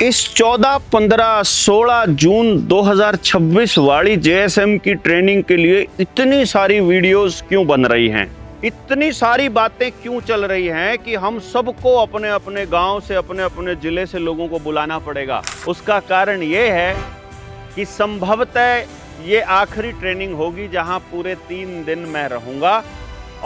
इस 14, 15, 16 जून 2026 वाली जेएसएम की ट्रेनिंग के लिए इतनी सारी वीडियोस क्यों बन रही हैं? इतनी सारी बातें क्यों चल रही हैं कि हम सबको अपने अपने गांव से, अपने अपने जिले से लोगों को बुलाना पड़ेगा? उसका कारण ये है कि संभवतः ये आखिरी ट्रेनिंग होगी जहां पूरे 3 दिन मैं रहूंगा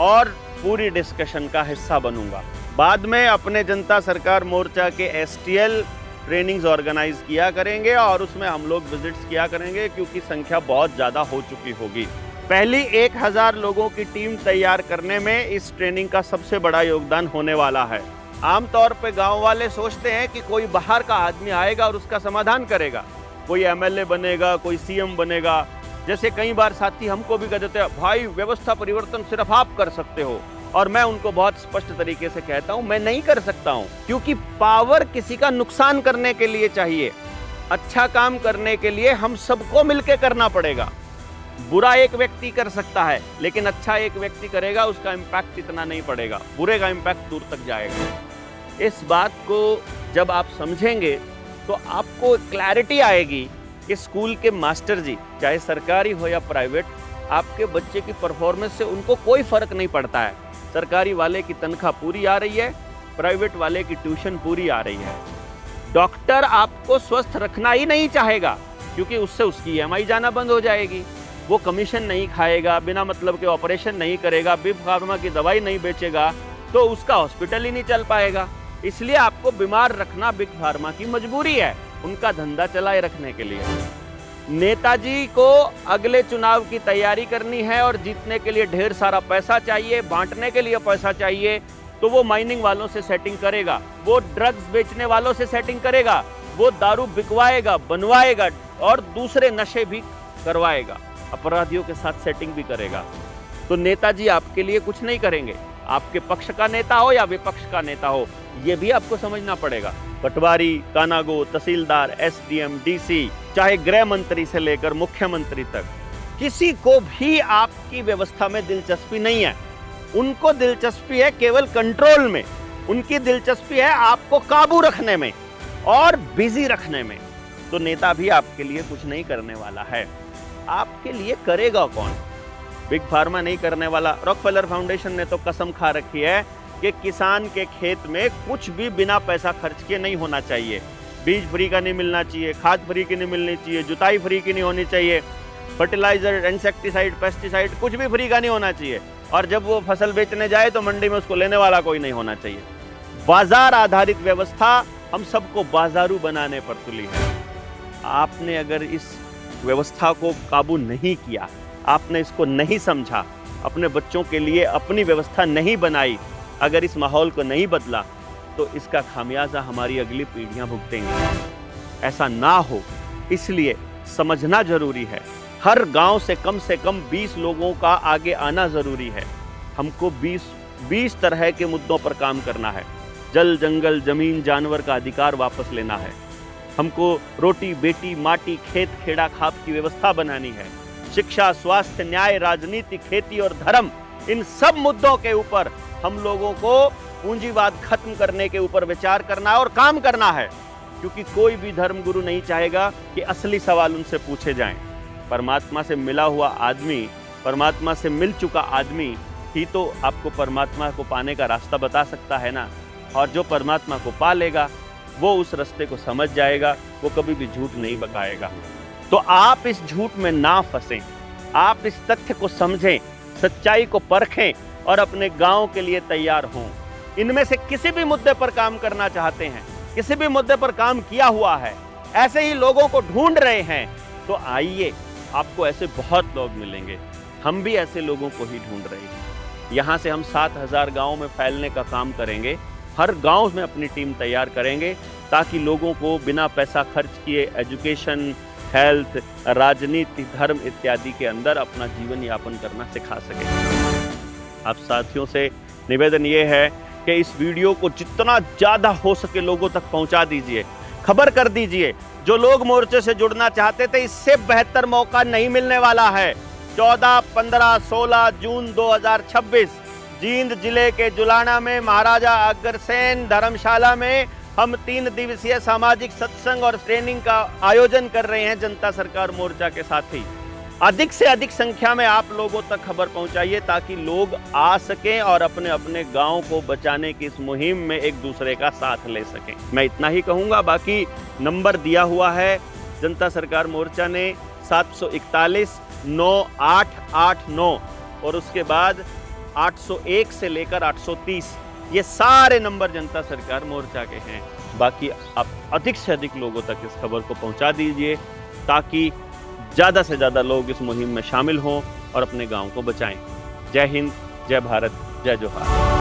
और पूरी डिस्कशन का हिस्सा बनूंगा। बाद में अपने जनता सरकार मोर्चा के एसटीएल ट्रेनिंग्स ऑर्गेनाइज किया करेंगे और उसमें हम लोग विजिट्स किया करेंगे, क्योंकि संख्या बहुत ज़्यादा हो चुकी होगी। पहली 1000 लोगों की टीम तैयार करने में इस ट्रेनिंग का सबसे बड़ा योगदान होने वाला है। आमतौर पे गांव वाले सोचते हैं कि कोई बाहर का आदमी आएगा और उसका समाधान करेगा, कोई एमएलए बनेगा, कोई सीएम बनेगा। जैसे कई बार साथी हमको भी कह देते हैं, भाई व्यवस्था परिवर्तन सिर्फ आप कर सकते हो, और मैं उनको बहुत स्पष्ट तरीके से कहता हूं, मैं नहीं कर सकता हूं, क्योंकि पावर किसी का नुकसान करने के लिए चाहिए। अच्छा काम करने के लिए हम सबको मिलकर करना पड़ेगा। बुरा एक व्यक्ति कर सकता है, लेकिन अच्छा एक व्यक्ति करेगा, उसका इम्पैक्ट इतना नहीं पड़ेगा, बुरे का इम्पैक्ट दूर तक जाएगा। इस बात को जब आप समझेंगे तो आपको क्लैरिटी आएगी कि स्कूल के मास्टर जी, चाहे सरकारी हो या प्राइवेट, आपके बच्चे की परफॉर्मेंस से उनको कोई फर्क नहीं पड़ता है। सरकारी वाले की तनख्वाह पूरी आ रही है, प्राइवेट वाले की ट्यूशन पूरी आ रही है। डॉक्टर आपको स्वस्थ रखना ही नहीं चाहेगा, क्योंकि उससे उसकी ईएमआई जाना बंद हो जाएगी। वो कमीशन नहीं खाएगा, बिना मतलब के ऑपरेशन नहीं करेगा, बिग फार्मा की दवाई नहीं बेचेगा, तो उसका हॉस्पिटल ही नहीं चल पाएगा। इसलिए आपको बीमार रखना बिग फार्मा की मजबूरी है, उनका धंधा चलाए रखने के लिए। नेताजी को अगले चुनाव की तैयारी करनी है और जीतने के लिए ढेर सारा पैसा चाहिए, बांटने के लिए पैसा चाहिए, तो वो माइनिंग वालों से सेटिंग करेगा, वो ड्रग्स बेचने वालों से सेटिंग करेगा, वो दारू बिकवाएगा, बनवाएगा और दूसरे नशे भी करवाएगा, अपराधियों के साथ सेटिंग भी करेगा। तो नेताजी आपके लिए कुछ नहीं करेंगे, आपके पक्ष का नेता हो या विपक्ष का नेता हो, ये भी आपको समझना पड़ेगा। पटवारी, कानागो, तहसीलदार, एसडीएम, डीसी, चाहे गृह मंत्री से लेकर मुख्यमंत्री तक, किसी को भी आपकी व्यवस्था में दिलचस्पी नहीं है। उनको दिलचस्पी है केवल कंट्रोल में, उनकी दिलचस्पी है आपको काबू रखने में और बिजी रखने में। तो नेता भी आपके लिए कुछ नहीं करने वाला है। आपके लिए करेगा कौन? बिग फार्मा नहीं करने वाला। रॉकफेलर फाउंडेशन ने तो कसम खा रखी है कि किसान के खेत में कुछ भी बिना पैसा खर्च किए नहीं होना चाहिए। बीज फ्री का नहीं मिलना चाहिए, खाद फ्री की नहीं मिलनी चाहिए, जुताई फ्री की नहीं होनी चाहिए, फर्टिलाइजर, इंसेक्टिसाइड, पेस्टिसाइड कुछ भी फ्री का नहीं होना चाहिए। और जब वो फसल बेचने जाए तो मंडी में उसको लेने वाला कोई नहीं होना चाहिए। बाजार आधारित व्यवस्था हम सबको बाजारू बनाने पर तुली है। आपने अगर इस व्यवस्था को काबू नहीं किया, आपने इसको नहीं समझा, अपने बच्चों के लिए अपनी व्यवस्था नहीं बनाई, अगर इस माहौल को नहीं बदला, तो इसका खामियाजा हमारी अगली पीढ़ियां भुगतेंगी। ऐसा ना हो, इसलिए समझना जरूरी है। हर गांव से कम 20 लोगों का आगे आना जरूरी है। हमको 20 तरह के मुद्दों पर काम करना है। जल, जंगल, जमीन, जानवर का अधिकार वापस लेना है। हमको रोटी, बेटी, माटी, खेत, खेड़ा, खाप की व्यवस्था बनानी है। शिक्षा, स्वास्थ्य, न्याय, राजनीति, खेती और धर्म, इन सब मुद्दों के ऊपर हम लोगों को पूंजीवाद खत्म करने के ऊपर विचार करना है और काम करना है, क्योंकि कोई भी धर्मगुरु नहीं चाहेगा कि असली सवाल उनसे पूछे जाएं। परमात्मा से मिला हुआ आदमी, परमात्मा से मिल चुका आदमी ही तो आपको परमात्मा को पाने का रास्ता बता सकता है ना। और जो परमात्मा को पा लेगा वो उस रास्ते को समझ जाएगा, वो कभी भी झूठ नहीं बकाएगा। तो आप इस झूठ में ना फंसें, आप इस तथ्य को समझें, सच्चाई को परखें और अपने गांव के लिए तैयार हों। इनमें से किसी भी मुद्दे पर काम करना चाहते हैं, किसी भी मुद्दे पर काम किया हुआ है, ऐसे ही लोगों को ढूंढ रहे हैं, तो आइए, आपको ऐसे बहुत लोग मिलेंगे। हम भी ऐसे लोगों को ही ढूंढ रहे हैं। यहाँ से हम 7000 गाँव में फैलने का काम करेंगे। हर गांव में अपनी टीम तैयार करेंगे, ताकि लोगों को बिना पैसा खर्च किए एजुकेशन, हेल्थ, राजनीति, धर्म इत्यादि के अंदर अपना जीवन यापन करना सिखा सके। आप साथियों से निवेदन ये है कि इस वीडियो को जितना ज़्यादा हो सके लोगों तक पहुंचा दीजिए, खबर कर दीजिए। जो लोग मोर्चे से जुड़ना चाहते थे, इससे बेहतर मौका नहीं मिलने वाला है। 14, 15, 16 जून 2026 जींद जिले के जुलाना में महाराजा अग्रसेन धर्मशाला में हम 3 दिवसीय सामाजिक सत्संग और ट्रेनिंग का आयोजन कर रहे हैं जनता सरकार मोर्चा के साथ ही। अधिक से अधिक संख्या में आप लोगों तक खबर पहुंचाइए ताकि लोग आ सकें और अपने अपने गांव को बचाने की इस मुहिम में एक दूसरे का साथ ले सकें। मैं इतना ही कहूंगा, बाकी नंबर दिया हुआ है जनता सरकार मोर्चा ने 741 9889 और उसके बाद 801 से लेकर 830, ये सारे नंबर जनता सरकार मोर्चा के हैं। बाकी आप अधिक से अधिक लोगों तक इस खबर को पहुंचा दीजिए ताकि ज़्यादा से ज़्यादा लोग इस मुहिम में शामिल हों और अपने गांव को बचाएं। जय हिंद, जय भारत, जय जोहार।